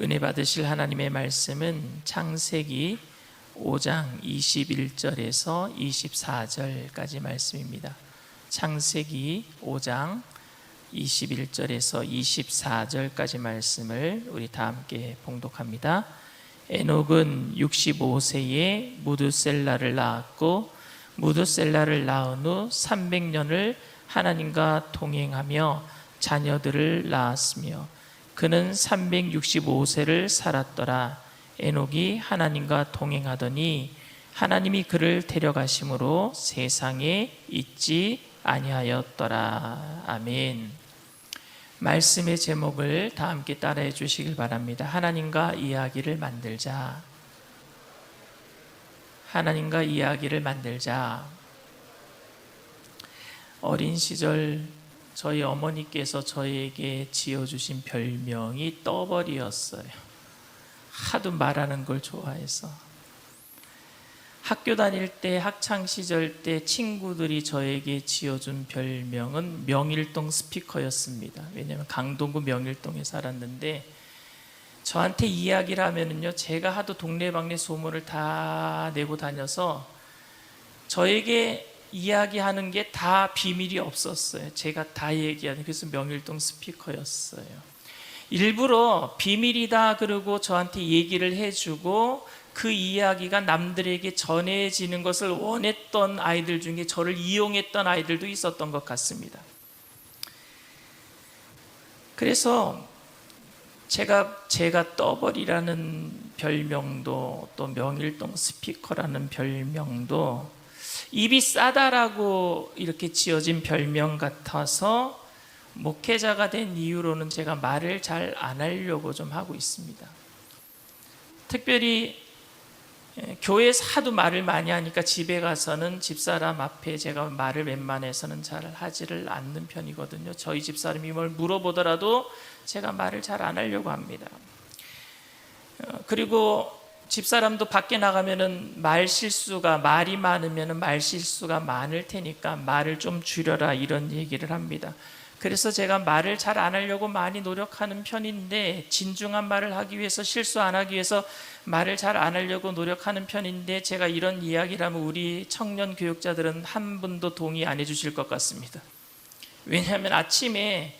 은혜 받으실 하나님의 말씀은 창세기 5장 21절에서 24절까지 말씀입니다. 창세기 5장 21절에서 24절까지 말씀을 우리 다 함께 봉독합니다. 에녹은 65세에 무두셀라를 낳았고 무두셀라를 낳은 후 300년을 하나님과 동행하며 자녀들을 낳았으며 그는 365세를 살았더라. 에녹이 하나님과 동행하더니 하나님이 그를 데려가심으로 세상에 있지 아니하였더라. 아멘. 말씀의 제목을 다 함께 따라해 주시길 바랍니다. 하나님과 이야기를 만들자. 하나님과 이야기를 만들자. 어린 시절 저희 어머니께서 저에게 지어주신 별명이 떠벌이였어요. 하도 말하는 걸 좋아해서. 학교 다닐 때, 학창시절 때 친구들이 저에게 지어준 별명은 명일동 스피커였습니다. 왜냐하면 강동구 명일동에 살았는데 저한테 이야기를 하면은요, 제가 하도 동네방네 소문을 다 내고 다녀서 저에게 이야기하는 게 다 비밀이 없었어요. 제가 다 얘기하는, 그래서 명일동 스피커였어요. 일부러 비밀이다 그러고 저한테 얘기를 해주고 그 이야기가 남들에게 전해지는 것을 원했던 아이들 중에 저를 이용했던 아이들도 있었던 것 같습니다. 그래서 제가 떠벌이라는 별명도 또 명일동 스피커라는 별명도 입이 싸다라고 이렇게 지어진 별명 같아서 목회자가 된 이후로는 제가 말을 잘 안 하려고 좀 하고 있습니다. 특별히 교회에서 하도 말을 많이 하니까 집에 가서는 집사람 앞에 제가 말을 웬만해서는 잘 하지를 않는 편이거든요. 저희 집사람이 뭘 물어보더라도 제가 말을 잘 안 하려고 합니다. 그리고 집사람도 밖에 나가면은 말이 많으면은 말 실수가 많을 테니까 말을 좀 줄여라 이런 얘기를 합니다. 그래서 제가 말을 잘 안 하려고 많이 노력하는 편인데, 진중한 말을 하기 위해서, 실수 안 하기 위해서 말을 잘 안 하려고 노력하는 편인데, 제가 이런 이야기를 하면 우리 청년 교육자들은 한 분도 동의 안 해주실 것 같습니다. 왜냐하면 아침에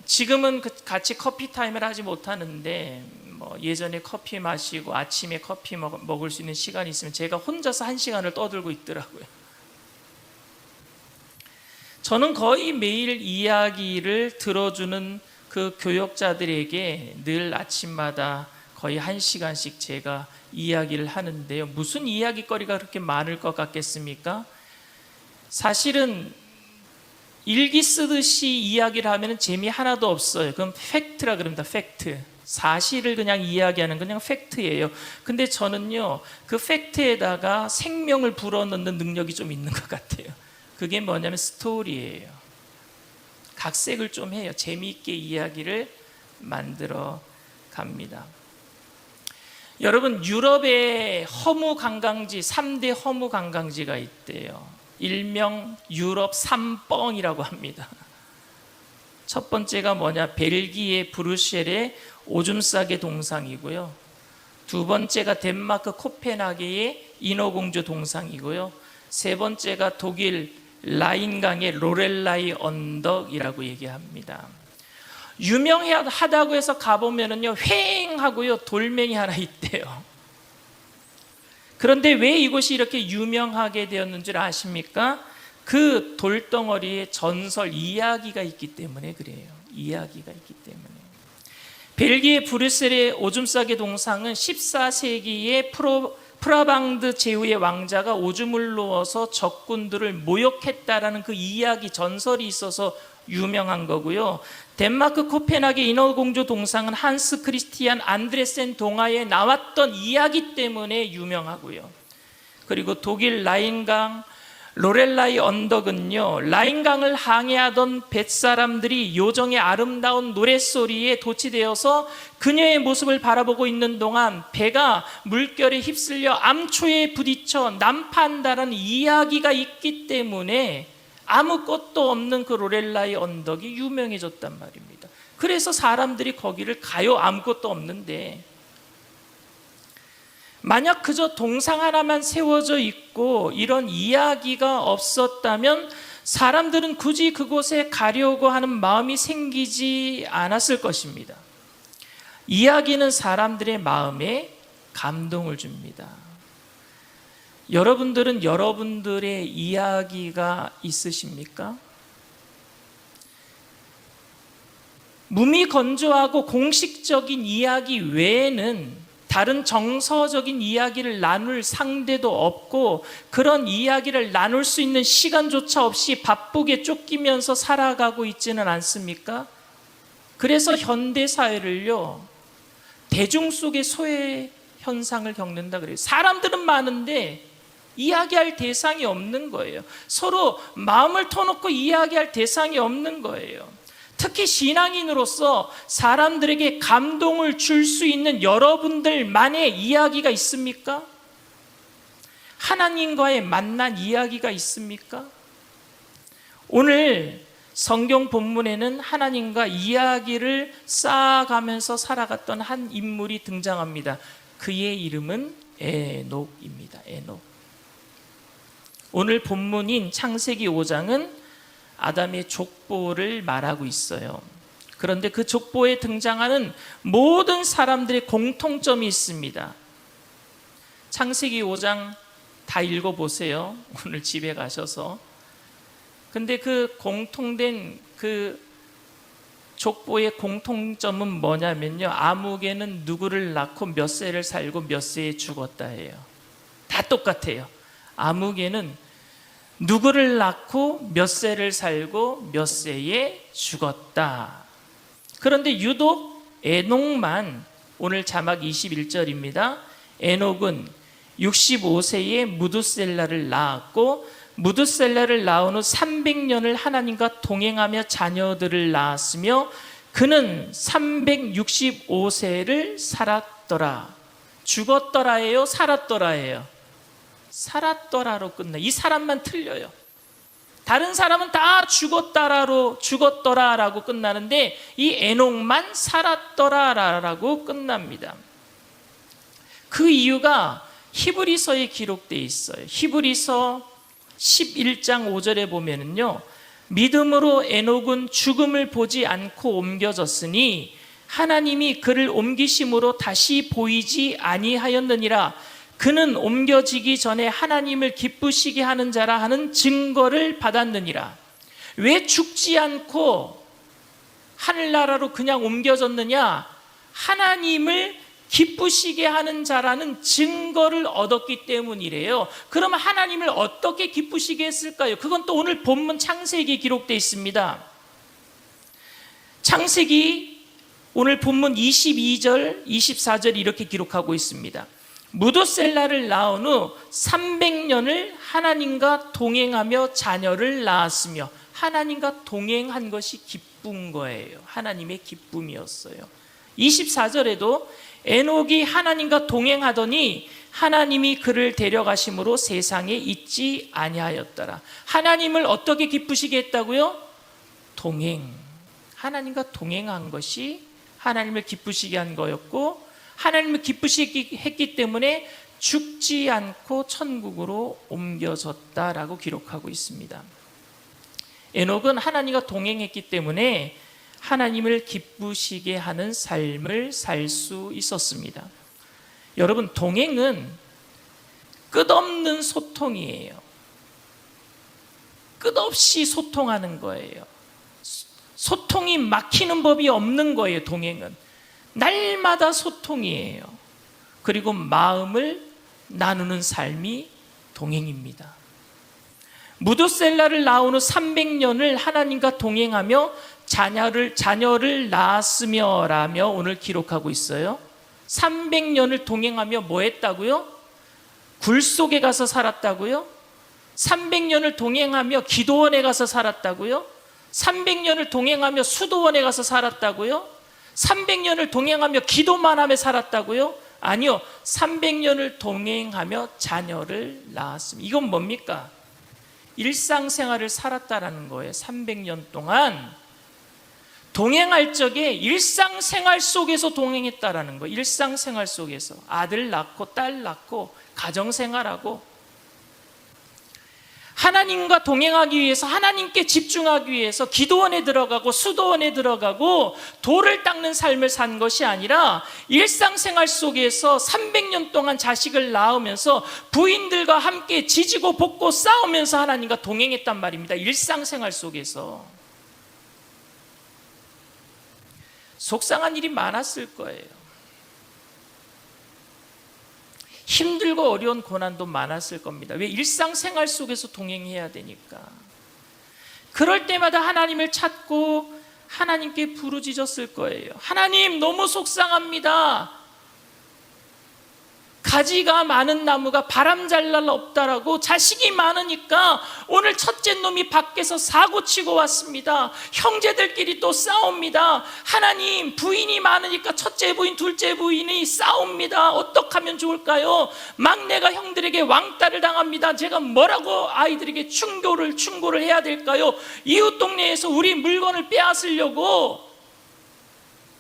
지금은 같이 커피 타임을 하지 못하는데 예전에 커피 마시고 아침에 커피 먹을 수 있는 시간이 있으면 제가 혼자서 1시간을 떠들고 있더라고요. 저는 거의 매일 이야기를 들어주는 그 교역자들에게 늘 아침마다 거의 1시간씩 제가 이야기를 하는데요. 무슨 이야기거리가 그렇게 많을 것 같겠습니까? 사실은 일기 쓰듯이 이야기를 하면 재미 하나도 없어요. 그럼 팩트라 그럽니다. 팩트. 사실을 그냥 이야기하는 그냥 팩트예요. 근데 저는요, 그 팩트에다가 생명을 불어넣는 능력이 좀 있는 것 같아요. 그게 뭐냐면 스토리예요. 각색을 좀 해요. 재미있게 이야기를 만들어 갑니다. 여러분, 유럽에 허무 관광지, 3대 허무 관광지가 있대요. 일명 유럽 삼뻥이라고 합니다. 첫 번째가 뭐냐? 벨기에 브뤼셀의 오줌 싸개 동상이고요. 두 번째가 덴마크 코펜하겐의 인어공주 동상이고요. 세 번째가 독일 라인강의 로렐라이 언덕이라고 얘기합니다. 유명하다고 해서 가보면은요, 휑하고요 돌멩이 하나 있대요. 그런데 왜 이곳이 이렇게 유명하게 되었는 줄 아십니까? 그 돌덩어리에 전설, 이야기가 있기 때문에 그래요. 이야기가 있기 때문에. 벨기에 브뤼셀의 오줌 싸개 동상은 14세기에 프라방드 제후의 왕자가 오줌을 누워서 적군들을 모욕했다라는 그 이야기, 전설이 있어서 유명한 거고요. 덴마크 코펜하겐 인어공주 동상은 한스 크리스티안 안드레센 동화에 나왔던 이야기 때문에 유명하고요. 그리고 독일 라인강 로렐라이 언덕은요, 라인강을 항해하던 뱃사람들이 요정의 아름다운 노랫소리에 도취되어서 그녀의 모습을 바라보고 있는 동안 배가 물결에 휩쓸려 암초에 부딪혀 난파한다는 이야기가 있기 때문에 아무것도 없는 그 로렐라이 언덕이 유명해졌단 말입니다. 그래서 사람들이 거기를 가요. 아무것도 없는데. 만약 그저 동상 하나만 세워져 있고 이런 이야기가 없었다면 사람들은 굳이 그곳에 가려고 하는 마음이 생기지 않았을 것입니다. 이야기는 사람들의 마음에 감동을 줍니다. 여러분들은 여러분들의 이야기가 있으십니까? 무미건조하고 공식적인 이야기 외에는 다른 정서적인 이야기를 나눌 상대도 없고 그런 이야기를 나눌 수 있는 시간조차 없이 바쁘게 쫓기면서 살아가고 있지는 않습니까? 그래서 현대사회를요, 대중 속의 소외 현상을 겪는다 그래요. 사람들은 많은데 이야기할 대상이 없는 거예요. 서로 마음을 터놓고 이야기할 대상이 없는 거예요. 특히 신앙인으로서 사람들에게 감동을 줄 수 있는 여러분들만의 이야기가 있습니까? 하나님과의 만난 이야기가 있습니까? 오늘 성경 본문에는 하나님과 이야기를 쌓아가면서 살아갔던 한 인물이 등장합니다. 그의 이름은 에녹입니다. 에녹. 오늘 본문인 창세기 5장은 아담의 족보를 말하고 있어요. 그런데 그 족보에 등장하는 모든 사람들의 공통점이 있습니다. 창세기 5장 다 읽어보세요. 오늘 집에 가셔서. 근데 그 공통된 그 족보의 공통점은 뭐냐면요, 아무개는 누구를 낳고 몇 세를 살고 몇 세에 죽었다 해요. 다 똑같아요. 아무개는 누구를 낳고 몇 세를 살고 몇 세에 죽었다. 그런데 유독 에녹만, 오늘 자막 21절입니다. 에녹은 65세에 무두셀라를 낳았고 무두셀라를 낳은 후 300년을 하나님과 동행하며 자녀들을 낳았으며 그는 365세를 살았더라. 죽었더라예요? 살았더라예요? 살았더라로 끝나. 이 사람만 틀려요. 다른 사람은 다 죽었더라라고 끝나는데 이 에녹만 살았더라라고 끝납니다. 그 이유가 히브리서에 기록되어 있어요. 히브리서 11장 5절에 보면은요, 믿음으로 에녹은 죽음을 보지 않고 옮겨졌으니 하나님이 그를 옮기심으로 다시 보이지 아니하였느니라. 그는 옮겨지기 전에 하나님을 기쁘시게 하는 자라 하는 증거를 받았느니라. 왜 죽지 않고 하늘나라로 그냥 옮겨졌느냐? 하나님을 기쁘시게 하는 자라는 증거를 얻었기 때문이래요. 그러면 하나님을 어떻게 기쁘시게 했을까요? 그건 또 오늘 본문 창세기에 기록되어 있습니다. 창세기 오늘 본문 22절, 24절 이렇게 기록하고 있습니다. 무두셀라를 낳은 후 300년을 하나님과 동행하며 자녀를 낳았으며, 하나님과 동행한 것이 기쁜 거예요. 하나님의 기쁨이었어요. 24절에도 에녹이 하나님과 동행하더니 하나님이 그를 데려가심으로 세상에 있지 아니하였더라. 하나님을 어떻게 기쁘시게 했다고요? 동행. 하나님과 동행한 것이 하나님을 기쁘시게 한 거였고, 하나님을 기쁘시게 했기 때문에 죽지 않고 천국으로 옮겨졌다라고 기록하고 있습니다. 에녹은 하나님과 동행했기 때문에 하나님을 기쁘시게 하는 삶을 살 수 있었습니다. 여러분, 동행은 끝없는 소통이에요. 끝없이 소통하는 거예요. 소통이 막히는 법이 없는 거예요. 동행은 날마다 소통이에요. 그리고 마음을 나누는 삶이 동행입니다. 무두셀라를 낳은 후 300년을 하나님과 동행하며 자녀를 낳았으며 라며 오늘 기록하고 있어요. 300년을 동행하며 뭐 했다고요? 굴 속에 가서 살았다고요? 300년을 동행하며 기도원에 가서 살았다고요? 300년을 동행하며 수도원에 가서 살았다고요? 300년을 동행하며 기도만 하며 살았다고요? 아니요, 300년을 동행하며 자녀를 낳았습니다. 이건 뭡니까? 일상생활을 살았다라는 거예요. 300년 동안 동행할 적에 일상생활 속에서 동행했다라는 거예요. 일상생활 속에서 아들 낳고 딸 낳고 가정생활하고 하나님과 동행하기 위해서, 하나님께 집중하기 위해서 기도원에 들어가고 수도원에 들어가고 돌을 닦는 삶을 산 것이 아니라 일상생활 속에서 300년 동안 자식을 낳으면서 부인들과 함께 지지고 볶고 싸우면서 하나님과 동행했단 말입니다. 일상생활 속에서. 속상한 일이 많았을 거예요. 힘들고 어려운 고난도 많았을 겁니다. 왜? 일상생활 속에서 동행해야 되니까. 그럴 때마다 하나님을 찾고 하나님께 부르짖었을 거예요. 하나님, 너무 속상합니다. 가지가 많은 나무가 바람 잘 날 없다라고, 자식이 많으니까 오늘 첫째 놈이 밖에서 사고치고 왔습니다. 형제들끼리 또 싸웁니다. 하나님, 부인이 많으니까 첫째 부인, 둘째 부인이 싸웁니다. 어떻게 하면 좋을까요? 막내가 형들에게 왕따를 당합니다. 제가 뭐라고 아이들에게 충고를 해야 될까요? 이웃 동네에서 우리 물건을 빼앗으려고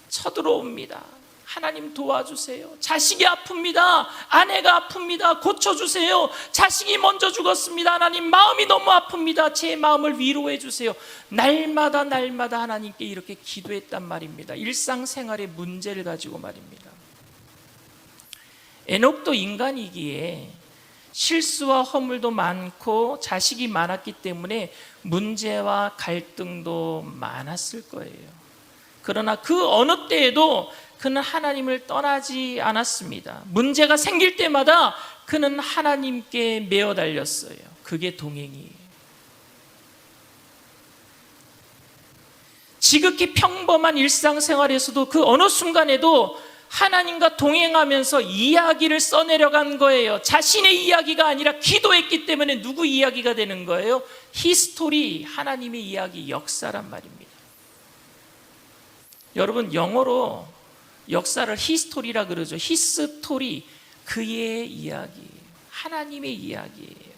쳐들어옵니다. 하나님 도와주세요. 자식이 아픕니다. 아내가 아픕니다. 고쳐주세요. 자식이 먼저 죽었습니다. 하나님, 마음이 너무 아픕니다. 제 마음을 위로해 주세요. 날마다 하나님께 이렇게 기도했단 말입니다. 일상생활의 문제를 가지고 말입니다. 에녹도 인간이기에 실수와 허물도 많고 자식이 많았기 때문에 문제와 갈등도 많았을 거예요. 그러나 그 어느 때에도 그는 하나님을 떠나지 않았습니다. 문제가 생길 때마다 그는 하나님께 매어 달렸어요. 그게 동행이에요. 지극히 평범한 일상생활에서도 그 어느 순간에도 하나님과 동행하면서 이야기를 써내려간 거예요. 자신의 이야기가 아니라 기도했기 때문에 누구 이야기가 되는 거예요? 히스토리, 하나님의 이야기, 역사란 말입니다. 여러분, 영어로 역사를 히스토리라 그러죠. 히스토리, 그의 이야기, 하나님의 이야기예요.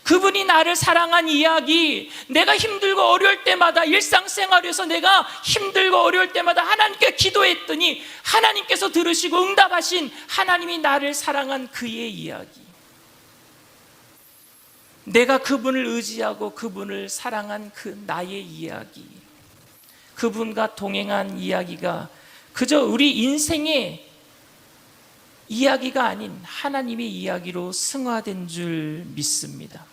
그분이 나를 사랑한 이야기, 내가 힘들고 어려울 때마다, 일상생활에서 내가 힘들고 어려울 때마다 하나님께 기도했더니 하나님께서 들으시고 응답하신 하나님이 나를 사랑한 그의 이야기, 내가 그분을 의지하고 그분을 사랑한 그 나의 이야기, 그분과 동행한 이야기가 그저 우리 인생의 이야기가 아닌 하나님의 이야기로 승화된 줄 믿습니다.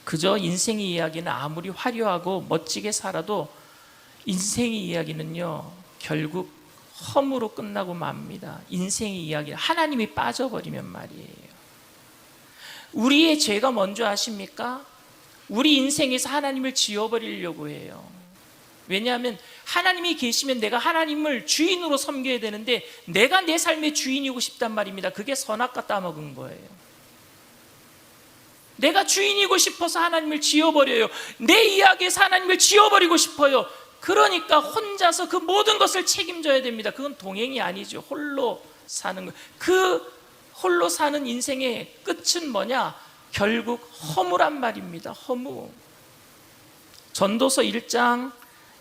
그저 인생의 이야기는 아무리 화려하고 멋지게 살아도 인생의 이야기는요, 결국 험으로 끝나고 맙니다. 인생의 이야기는 하나님이 빠져버리면 말이에요. 우리의 죄가 뭔지 아십니까? 우리 인생에서 하나님을 지워버리려고 해요. 왜냐하면 하나님이 계시면 내가 하나님을 주인으로 섬겨야 되는데 내가 내 삶의 주인이고 싶단 말입니다. 그게 선악과 따먹은 거예요. 내가 주인이고 싶어서 하나님을 지워버려요. 내 이야기에서 하나님을 지워버리고 싶어요. 그러니까 혼자서 그 모든 것을 책임져야 됩니다. 그건 동행이 아니죠. 홀로 사는 거. 그 홀로 사는 인생의 끝은 뭐냐? 결국 허무란 말입니다. 허무. 전도서 1장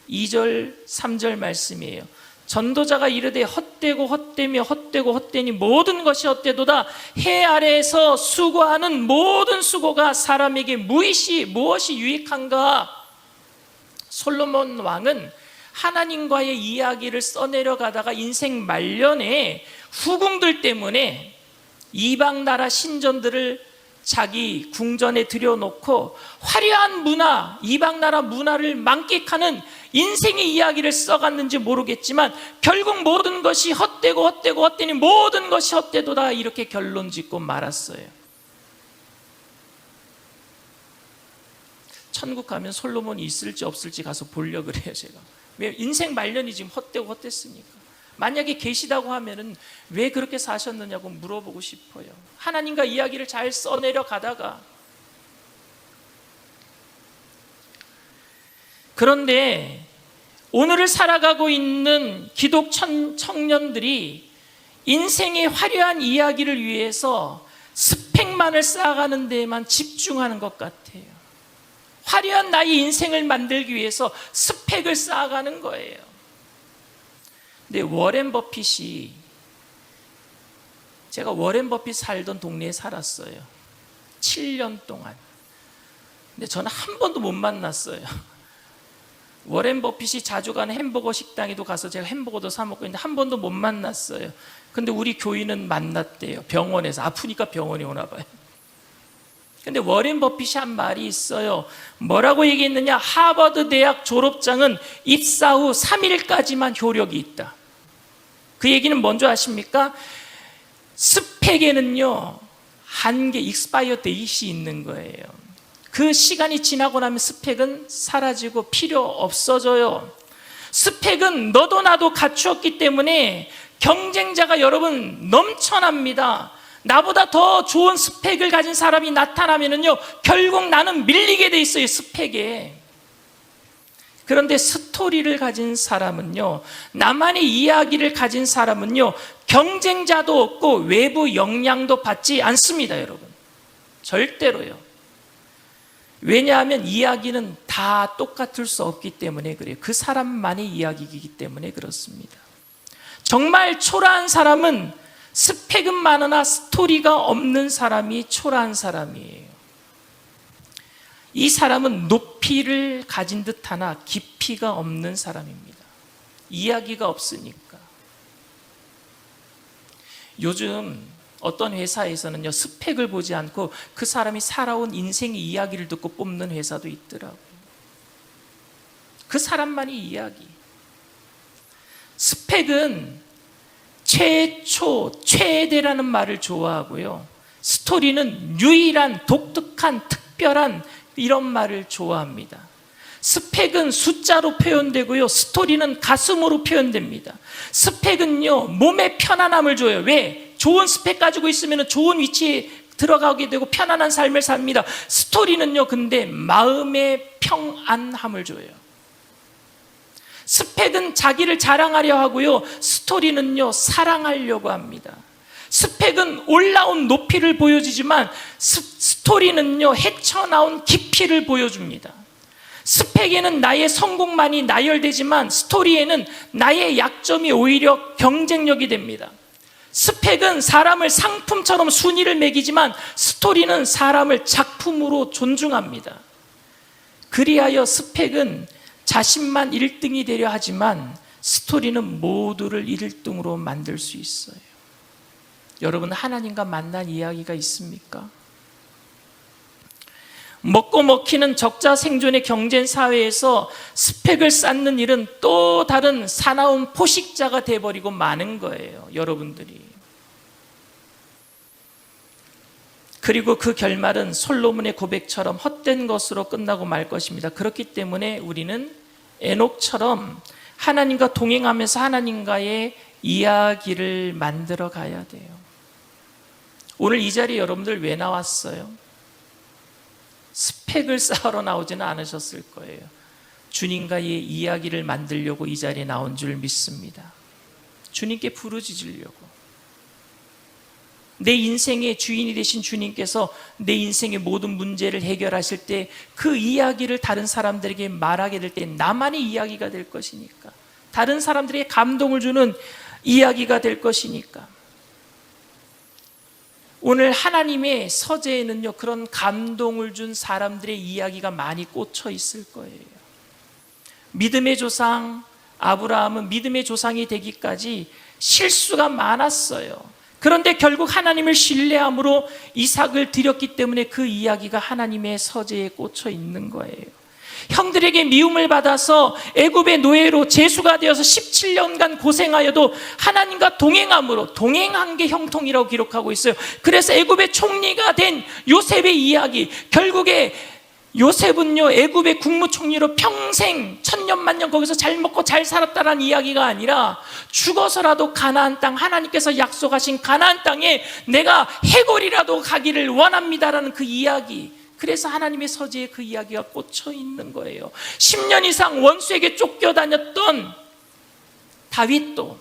2절 3절 말씀이에요. 전도자가 이르되 헛되고 헛되며 헛되고 헛되니 모든 것이 헛되도다. 해 아래에서 수고하는 모든 수고가 사람에게 무엇이 유익한가? 솔로몬 왕은 하나님과의 이야기를 써내려가다가 인생 말년에 후궁들 때문에 이방 나라 신전들을 자기 궁전에 들여놓고 화려한 문화, 이방 나라 문화를 만끽하는 인생의 이야기를 써갔는지 모르겠지만 결국 모든 것이 헛되고 헛되고 헛되니 모든 것이 헛되도다, 이렇게 결론 짓고 말았어요. 천국 가면 솔로몬이 있을지 없을지 가서 보려고 그래요. 제가 왜? 인생 말년이 지금 헛되고 헛됐으니까. 만약에 계시다고 하면은 왜 그렇게 사셨느냐고 물어보고 싶어요. 하나님과 이야기를 잘 써내려 가다가. 그런데 오늘을 살아가고 있는 기독 청년들이 인생의 화려한 이야기를 위해서 스펙만을 쌓아가는 데에만 집중하는 것 같아요. 화려한 나의 인생을 만들기 위해서 스펙을 쌓아가는 거예요. 근데 제가 워렌 버핏 살던 동네에 살았어요. 7년 동안. 근데 저는 한 번도 못 만났어요. 워렌 버핏이 자주 가는 햄버거 식당에도 가서 제가 햄버거도 사 먹고 있는데 한 번도 못 만났어요. 근데 우리 교인은 만났대요. 병원에서. 아프니까 병원에 오나 봐요. 근데 워렌 버핏이 한 말이 있어요. 뭐라고 얘기했느냐? 하버드 대학 졸업장은 입사 후 3일까지만 효력이 있다. 그 얘기는 뭔지 아십니까? 스펙에는요, 한계, 익스파이어 데이시 있는 거예요. 그 시간이 지나고 나면 스펙은 사라지고 필요 없어져요. 스펙은 너도 나도 갖추었기 때문에 경쟁자가 여러분 넘쳐납니다. 나보다 더 좋은 스펙을 가진 사람이 나타나면은요, 결국 나는 밀리게 돼 있어요, 스펙에. 그런데 스토리를 가진 사람은요, 나만의 이야기를 가진 사람은요, 경쟁자도 없고 외부 영향도 받지 않습니다, 여러분. 절대로요. 왜냐하면 이야기는 다 똑같을 수 없기 때문에 그래요. 그 사람만의 이야기이기 때문에 그렇습니다. 정말 초라한 사람은 스펙은 많으나 스토리가 없는 사람이 초라한 사람이에요. 이 사람은 높이를 가진 듯하나 깊이가 없는 사람입니다. 이야기가 없으니까. 요즘 어떤 회사에서는요, 스펙을 보지 않고 그 사람이 살아온 인생의 이야기를 듣고 뽑는 회사도 있더라고요. 그 사람만의 이야기. 스펙은 최초, 최대라는 말을 좋아하고요, 스토리는 유일한, 독특한, 특별한 이런 말을 좋아합니다. 스펙은 숫자로 표현되고요, 스토리는 가슴으로 표현됩니다. 스펙은요, 몸의 편안함을 줘요. 왜? 좋은 스펙 가지고 있으면 좋은 위치에 들어가게 되고 편안한 삶을 삽니다. 스토리는요, 근데 마음의 평안함을 줘요. 스펙은 자기를 자랑하려 하고요, 스토리는요, 사랑하려고 합니다. 스펙은 올라온 높이를 보여주지만 스토리는요, 헤쳐나온 깊이를 보여줍니다. 스펙에는 나의 성공만이 나열되지만 스토리에는 나의 약점이 오히려 경쟁력이 됩니다. 스펙은 사람을 상품처럼 순위를 매기지만 스토리는 사람을 작품으로 존중합니다. 그리하여 스펙은 자신만 1등이 되려 하지만 스토리는 모두를 1등으로 만들 수 있어요. 여러분, 하나님과 만난 이야기가 있습니까? 먹고 먹히는 적자 생존의 경쟁 사회에서 스펙을 쌓는 일은 또 다른 사나운 포식자가 돼버리고 마는 거예요, 여러분들이. 그리고 그 결말은 솔로몬의 고백처럼 헛된 것으로 끝나고 말 것입니다. 그렇기 때문에 우리는 에녹처럼 하나님과 동행하면서 하나님과의 이야기를 만들어 가야 돼요. 오늘 이 자리에 여러분들 왜 나왔어요? 스펙을 쌓으러 나오지는 않으셨을 거예요. 주님과의 이야기를 만들려고 이 자리에 나온 줄 믿습니다. 주님께 부르짖으려고. 내 인생의 주인이 되신 주님께서 내 인생의 모든 문제를 해결하실 때 그 이야기를 다른 사람들에게 말하게 될 때 나만의 이야기가 될 것이니까, 다른 사람들에게 감동을 주는 이야기가 될 것이니까. 오늘 하나님의 서재에는요, 그런 감동을 준 사람들의 이야기가 많이 꽂혀 있을 거예요. 믿음의 조상 아브라함은 믿음의 조상이 되기까지 실수가 많았어요. 그런데 결국 하나님을 신뢰함으로 이삭을 드렸기 때문에 그 이야기가 하나님의 서재에 꽂혀 있는 거예요. 형들에게 미움을 받아서 애굽의 노예로 제수가 되어서 17년간 고생하여도 하나님과 동행함으로, 동행한 게 형통이라고 기록하고 있어요. 그래서 애굽의 총리가 된 요셉의 이야기, 결국에 요셉은요, 애굽의 국무총리로 평생 천년만년 거기서 잘 먹고 잘 살았다라는 이야기가 아니라 죽어서라도 가나안 땅, 하나님께서 약속하신 가나안 땅에 내가 해골이라도 가기를 원합니다라는 그 이야기. 그래서 하나님의 서재에 그 이야기가 꽂혀 있는 거예요. 10년 이상 원수에게 쫓겨다녔던 다윗도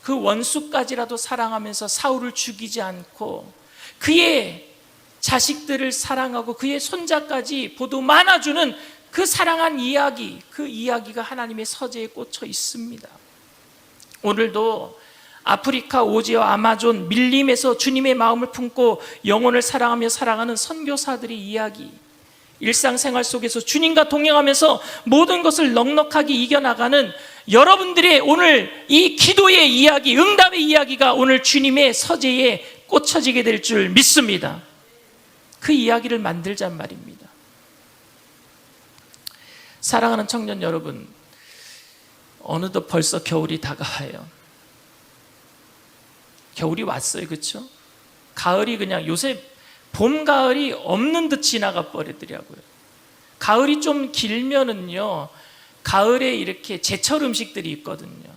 그 원수까지라도 사랑하면서 사울을 죽이지 않고 그의 자식들을 사랑하고 그의 손자까지 보듬 안아주는 그 사랑한 이야기, 그 이야기가 하나님의 서재에 꽂혀 있습니다. 오늘도 아프리카 오지와 아마존 밀림에서 주님의 마음을 품고 영혼을 사랑하며 살아가는 선교사들의 이야기, 일상생활 속에서 주님과 동행하면서 모든 것을 넉넉하게 이겨나가는 여러분들의 오늘 이 기도의 이야기, 응답의 이야기가 오늘 주님의 서재에 꽂혀지게 될 줄 믿습니다. 그 이야기를 만들자는 말입니다. 사랑하는 청년 여러분, 어느덧 벌써 겨울이 다가와요. 겨울이 왔어요, 그렇죠? 가을이 그냥 요새 봄, 가을이 없는 듯 지나가 버리더라고요. 가을이 좀 길면은요, 가을에 이렇게 제철 음식들이 있거든요.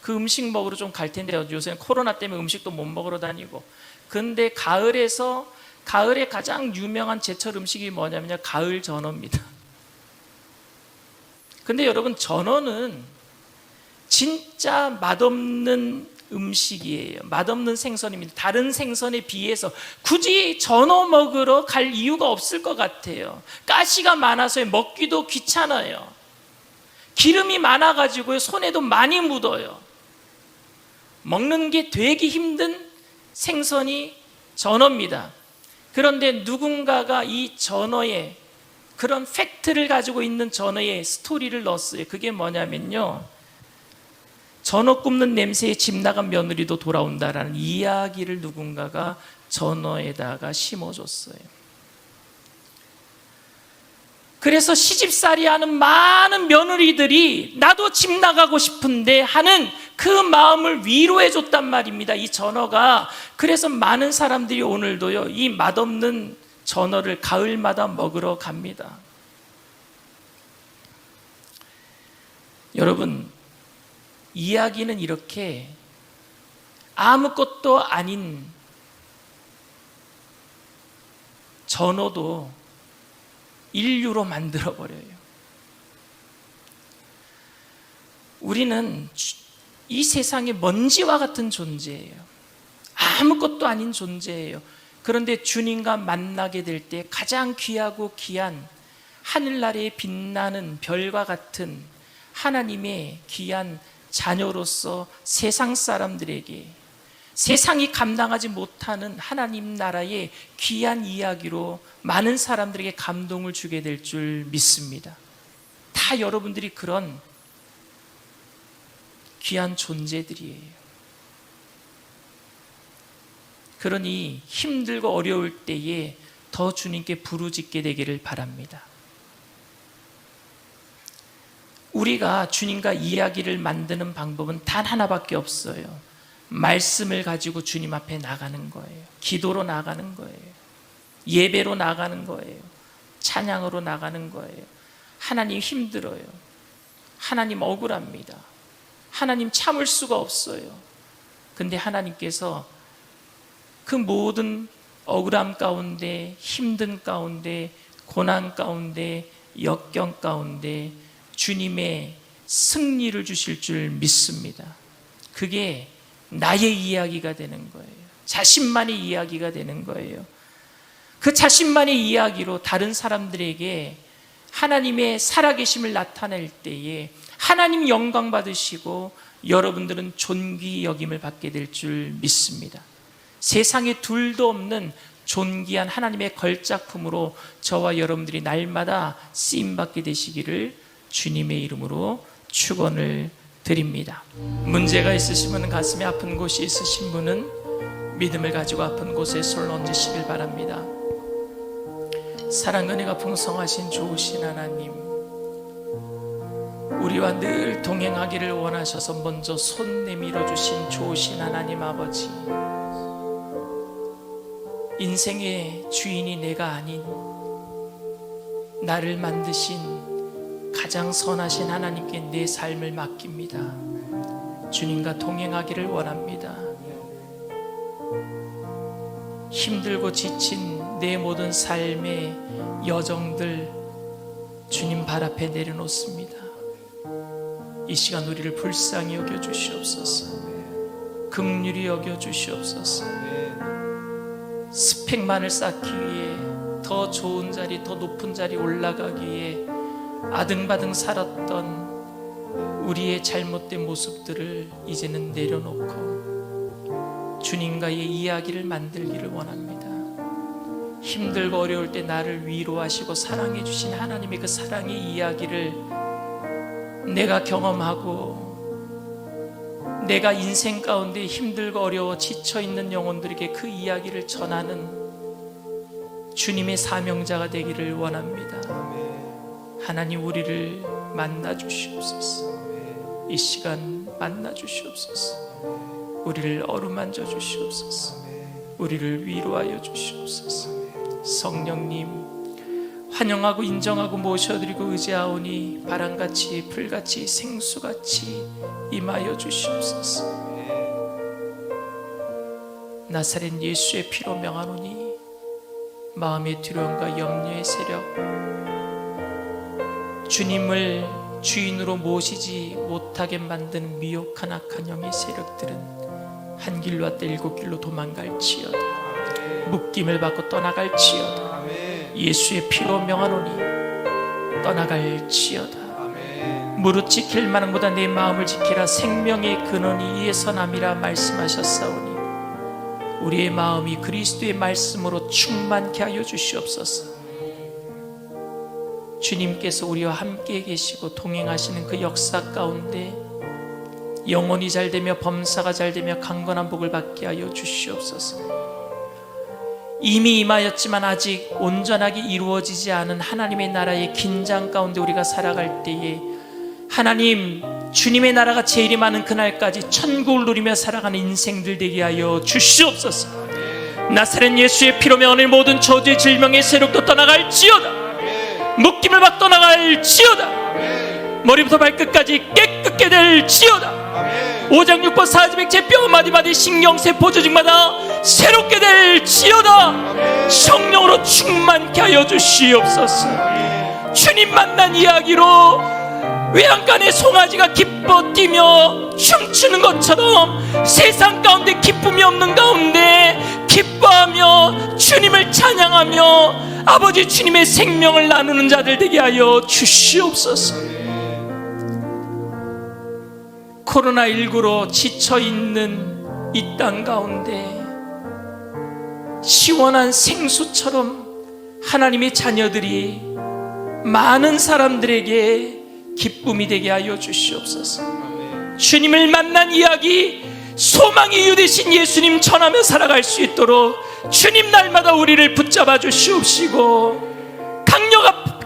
그 음식 먹으러 좀 갈 텐데 요새는 코로나 때문에 음식도 못 먹으러 다니고. 근데 가을에 가장 유명한 제철 음식이 뭐냐면요, 가을 전어입니다. 근데 여러분, 전어는 진짜 맛없는 음식이에요. 맛없는 생선입니다. 다른 생선에 비해서 굳이 전어 먹으러 갈 이유가 없을 것 같아요. 가시가 많아서 먹기도 귀찮아요. 기름이 많아가지고 손에도 많이 묻어요. 먹는 게 되게 힘든 생선이 전어입니다. 그런데 누군가가 이 전어에 그런 팩트를 가지고 있는 전어에 스토리를 넣었어요. 그게 뭐냐면요, 전어 굽는 냄새에 집 나간 며느리도 돌아온다라는 이야기를 누군가가 전어에다가 심어줬어요. 그래서 시집살이 하는 많은 며느리들이 나도 집 나가고 싶은데 하는 그 마음을 위로해 줬단 말입니다, 이 전어가. 그래서 많은 사람들이 오늘도요, 이 맛없는 전어를 가을마다 먹으러 갑니다. 여러분, 이야기는 이렇게 아무것도 아닌 전어도 인류로 만들어버려요. 우리는 이 세상의 먼지와 같은 존재예요. 아무것도 아닌 존재예요. 그런데 주님과 만나게 될 때 가장 귀하고 귀한 하늘나라에 빛나는 별과 같은 하나님의 귀한 자녀로서 세상 사람들에게 세상이 감당하지 못하는 하나님 나라의 귀한 이야기로 많은 사람들에게 감동을 주게 될 줄 믿습니다. 다 여러분들이 그런 귀한 존재들이에요. 그러니 힘들고 어려울 때에 더 주님께 부르짖게 되기를 바랍니다. 우리가 주님과 이야기를 만드는 방법은 단 하나밖에 없어요. 말씀을 가지고 주님 앞에 나가는 거예요. 기도로 나가는 거예요. 예배로 나가는 거예요. 찬양으로 나가는 거예요. 하나님 힘들어요. 하나님 억울합니다. 하나님 참을 수가 없어요. 근데 하나님께서 그 모든 억울함 가운데, 힘든 가운데, 고난 가운데, 역경 가운데 주님의 승리를 주실 줄 믿습니다. 그게 나의 이야기가 되는 거예요. 자신만의 이야기가 되는 거예요. 그 자신만의 이야기로 다른 사람들에게 하나님의 살아계심을 나타낼 때에 하나님 영광 받으시고 여러분들은 존귀 여김을 받게 될 줄 믿습니다. 세상에 둘도 없는 존귀한 하나님의 걸작품으로 저와 여러분들이 날마다 쓰임받게 되시기를 주님의 이름으로 축원을 드립니다. 문제가 있으시면, 가슴에 아픈 곳이 있으신 분은 믿음을 가지고 아픈 곳에 손을 얹으시길 바랍니다. 사랑 은혜가 풍성하신 좋으신 하나님, 우리와 늘 동행하기를 원하셔서 먼저 손 내밀어 주신 좋으신 하나님 아버지, 인생의 주인이 내가 아닌 나를 만드신 가장 선하신 하나님께 내 삶을 맡깁니다. 주님과 동행하기를 원합니다. 힘들고 지친 내 모든 삶의 여정들 주님 발 앞에 내려놓습니다. 이 시간 우리를 불쌍히 여겨 주시옵소서. 긍휼히 여겨 주시옵소서. 스펙만을 쌓기 위해 더 좋은 자리, 더 높은 자리 올라가기 위해 아등바등 살았던 우리의 잘못된 모습들을 이제는 내려놓고 주님과의 이야기를 만들기를 원합니다. 힘들고 어려울 때 나를 위로하시고 사랑해 주신 하나님의 그 사랑의 이야기를 내가 경험하고, 내가 인생 가운데 힘들고 어려워 지쳐있는 영혼들에게 그 이야기를 전하는 주님의 사명자가 되기를 원합니다. 하나님, 우리를 만나 주시옵소서. 이 시간 만나 주시옵소서. 우리를 어루만져 주시옵소서. 우리를 위로하여 주시옵소서. 성령님, 환영하고 인정하고 모셔드리고 의지하오니 바람같이 풀같이 생수같이 임하여 주시옵소서. 나사렛 예수의 피로 명하노니 마음의 두려움과 염려의 세력, 주님을 주인으로 모시지 못하게 만드는 미혹한 악한 영의 세력들은 한 길로 왔다 일곱 길로 도망갈지어다. 묶임을 받고 떠나갈지어다. 예수의 피로 명하노니 떠나갈지어다. 무릇 지킬 만한 보다 내 마음을 지키라. 생명의 근원이 이에서 남이라 말씀하셨사오니 우리의 마음이 그리스도의 말씀으로 충만케 하여 주시옵소서. 주님께서 우리와 함께 계시고 동행하시는 그 역사 가운데 영혼이 잘되며 범사가 잘되며 강건한 복을 받게 하여 주시옵소서. 이미 임하였지만 아직 온전하게 이루어지지 않은 하나님의 나라의 긴장 가운데 우리가 살아갈 때에 하나님, 주님의 나라가 재림이 많은 그날까지 천국을 누리며 살아가는 인생들 되게 하여 주시옵소서. 나사렛 예수의 피로 명하는 모든 저주의 질병의 세력도 떠나갈지어다. 묶임을 받고 떠나갈지어다. 머리부터 발끝까지 깨끗게 될지어다. 5장 6번 4지백제 뼈 마디마디 신경세포 조직마다 새롭게 될지어다. 성령으로 충만케 하여 주시옵소서. 주님 만난 이야기로 외양간의 송아지가 기뻐 뛰며 춤추는 것처럼 세상 가운데 기쁨이 없는 가운데 기뻐하며 주님을 찬양하며 아버지 주님의 생명을 나누는 자들 되게 하여 주시옵소서. 코로나19로 지쳐있는 이 땅 가운데 시원한 생수처럼 하나님의 자녀들이 많은 사람들에게 기쁨이 되게 하여 주시옵소서. 주님을 만난 이야기, 소망의 이유 되신 예수님 전하며 살아갈 수 있도록 주님 날마다 우리를 붙잡아 주시옵시고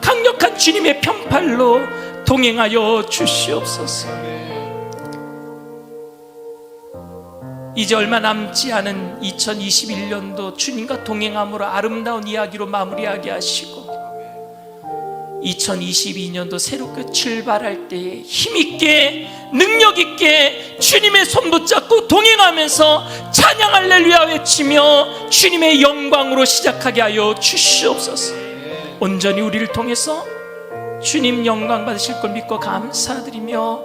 강력한 주님의 편팔로 동행하여 주시옵소서. 이제 얼마 남지 않은 2021년도 주님과 동행함으로 아름다운 이야기로 마무리하게 하시고 2022년도 새롭게 출발할 때에 힘있게 능력있게 주님의 손 붙잡고 동행하면서 찬양 할렐루야 외치며 주님의 영광으로 시작하게 하여 주시옵소서. 온전히 우리를 통해서 주님 영광 받으실 걸 믿고 감사드리며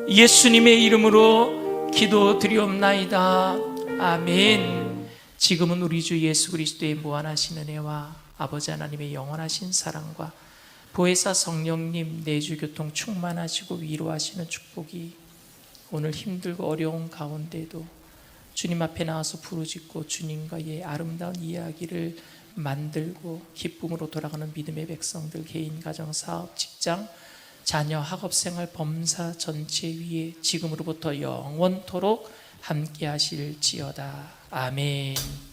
예수님의 이름으로 기도드리옵나이다. 아멘. 지금은 우리 주 예수 그리스도의 무한하신 은혜와 아버지 하나님의 영원하신 사랑과 보혜사 성령님 내주교통 충만하시고 위로하시는 축복이 오늘 힘들고 어려운 가운데도 주님 앞에 나와서 부르짖고 주님과의 아름다운 이야기를 만들고 기쁨으로 돌아가는 믿음의 백성들, 개인, 가정, 사업, 직장, 자녀, 학업생활, 범사 전체 위에 지금으로부터 영원토록 함께 하실지어다. 아멘.